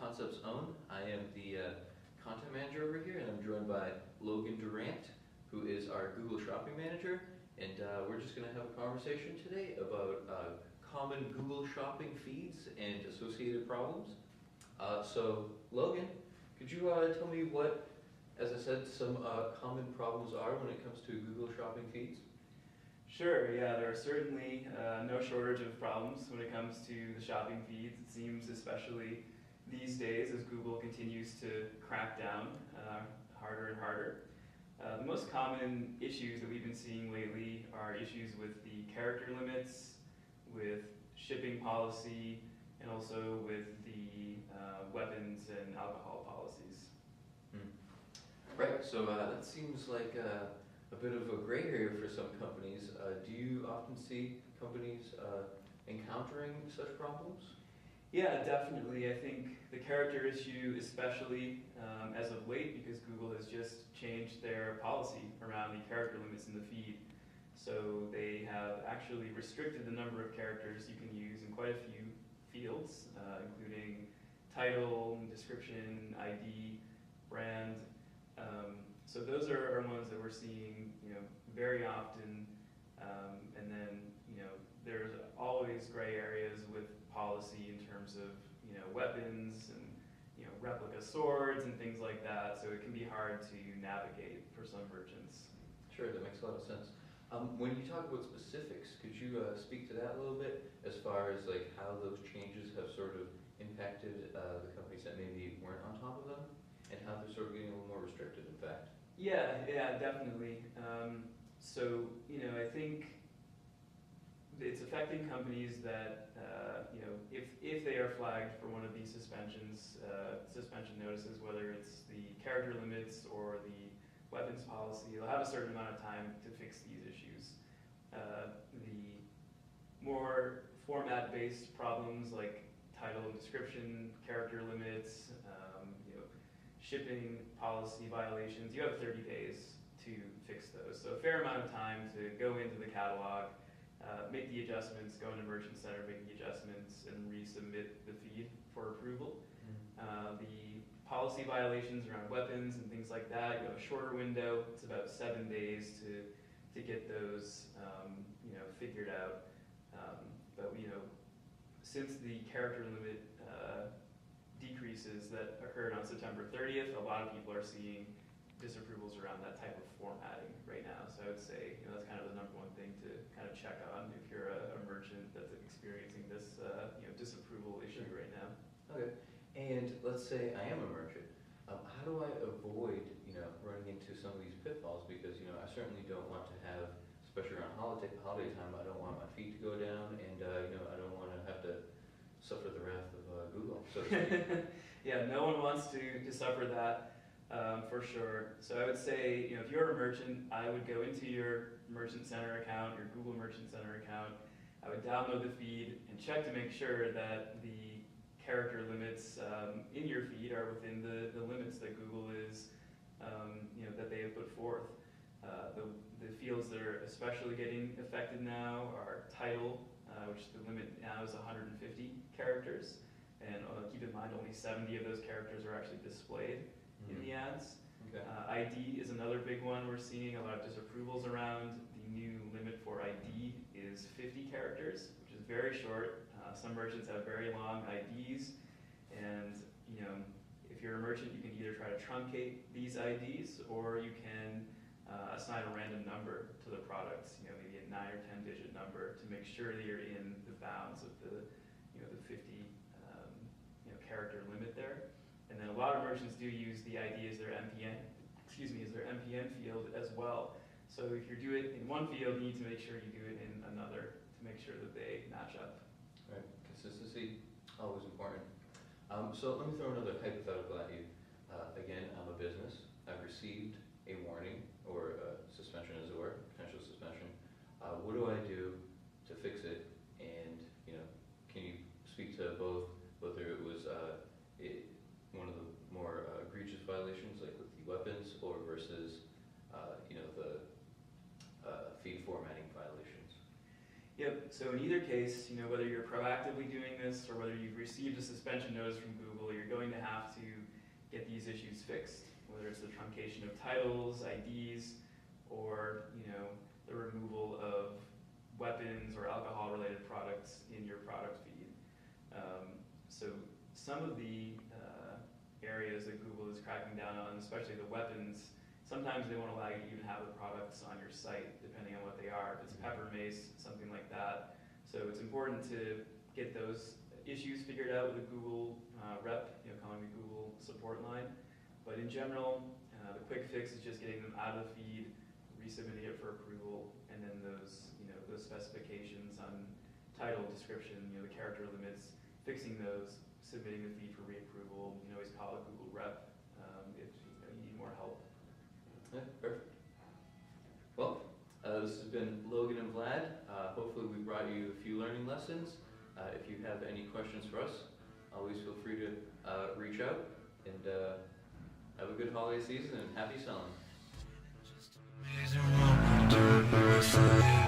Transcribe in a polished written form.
Concepts Own. I am the content manager over here, and I'm joined by Logan Durant, who is our Google Shopping Manager. And we're just going to have a conversation today about common Google Shopping feeds and associated problems. So, Logan, could you tell me what, as I said, some common problems are when it comes to Google Shopping feeds? Sure, yeah, there are certainly no shortage of problems when it comes to the shopping feeds. It seems, especially these days, as Google continues to crack down harder and harder. The most common issues that we've been seeing lately are issues with the character limits, with shipping policy, and also with the weapons and alcohol policies. Right, so that seems like a bit of a gray area for some companies. Do you often see companies encountering such problems? Yeah, definitely. I think the character issue, especially as of late, because Google has just changed their policy around the character limits in the feed. So they have actually restricted the number of characters you can use in quite a few fields, including title, description, ID, brand. So those are ones that we're seeing, very often. And then, there's always gray areas with policy in terms of, weapons and, replica swords and things like that. So it can be hard to navigate for some merchants. Sure, that makes a lot of sense. When you talk about specifics, could you speak to that a little bit as far as like how those changes have sort of impacted the companies that maybe weren't on top of them, and how they're sort of getting a little more restricted, in fact? Yeah, definitely. So, I think it's affecting companies that, if they are flagged for one of these suspension notices, whether it's the character limits or the weapons policy, they'll have a certain amount of time to fix these issues. The more format-based problems like title and description, character limits, shipping policy violations, you have 30 days to fix those. So a fair amount of time to go into the catalog, make the adjustments, go into Merchant Center, make the adjustments, and resubmit the feed for approval. The policy violations around weapons and things like that, you have a shorter window. It's about 7 days to get those figured out. But since the character limit decreases that occurred on September 30th, a lot of people are seeing disapprovals around that type of formatting right now. So I would say that's kind of the number one thing to kind of check on if you're a merchant that's experiencing this disapproval issue right now. Okay, and let's say I am a merchant. How do I avoid running into some of these pitfalls? Because I certainly don't want to have, especially around holiday time, I don't want my feet to go down, and I don't want to have to suffer the wrath of Google, so to speak. Yeah, no one wants to suffer that. For sure. So I would say, if you're a merchant, I would go into your Merchant Center account, your Google Merchant Center account. I would download the feed and check to make sure that the character limits in your feed are within the limits that Google is, that they have put forth. The fields that are especially getting affected now are title, which the limit now is 150 characters. And keep in mind, only 70 of those characters are actually displayed in the ads. Okay. ID is another big one we're seeing a lot of disapprovals around. The new limit for ID is 50 characters, which is very short. Some merchants have very long IDs, and if you're a merchant, you can either try to truncate these IDs, or you can assign a random number to the products, maybe a 9 or 10 digit number, to make sure that you're in the bounds of the 50 character limit there. And then a lot of merchants do use the ID as their MPN field as well. So if you do it in one field, you need to make sure you do it in another to make sure that they match up. Right, consistency, always important. So let me throw another hypothetical at you. Again, I'm a business. I've received a warning, or a suspension as it were, potential suspension. What do I do to fix it? And can you speak to both, whether it was one of the more egregious violations, like with the weapons, or versus the feed formatting violations? Yep, so in either case, whether you're proactively doing this or whether you've received a suspension notice from Google, you're going to have to get these issues fixed, whether it's the truncation of titles, IDs, or, the removal of weapons or alcohol-related products in your product feed. So some of the areas that Google is cracking down on, especially the weapons, sometimes they won't allow you to even have the products on your site, depending on what they are. If it's pepper mace, something like that. So it's important to get those issues figured out with a Google rep, calling the Google support line. But in general, the quick fix is just getting them out of the feed, resubmitting it for approval, and then those specifications on title, description, the character limits, fixing those, submitting the feed for reapproval. You can always call a Google rep if you need more help. Yeah, perfect. Well, this has been Logan and Vlad. Hopefully we brought you a few learning lessons. If you have any questions for us, always feel free to reach out, and have a good holiday season and happy selling. Amazing what we do for you.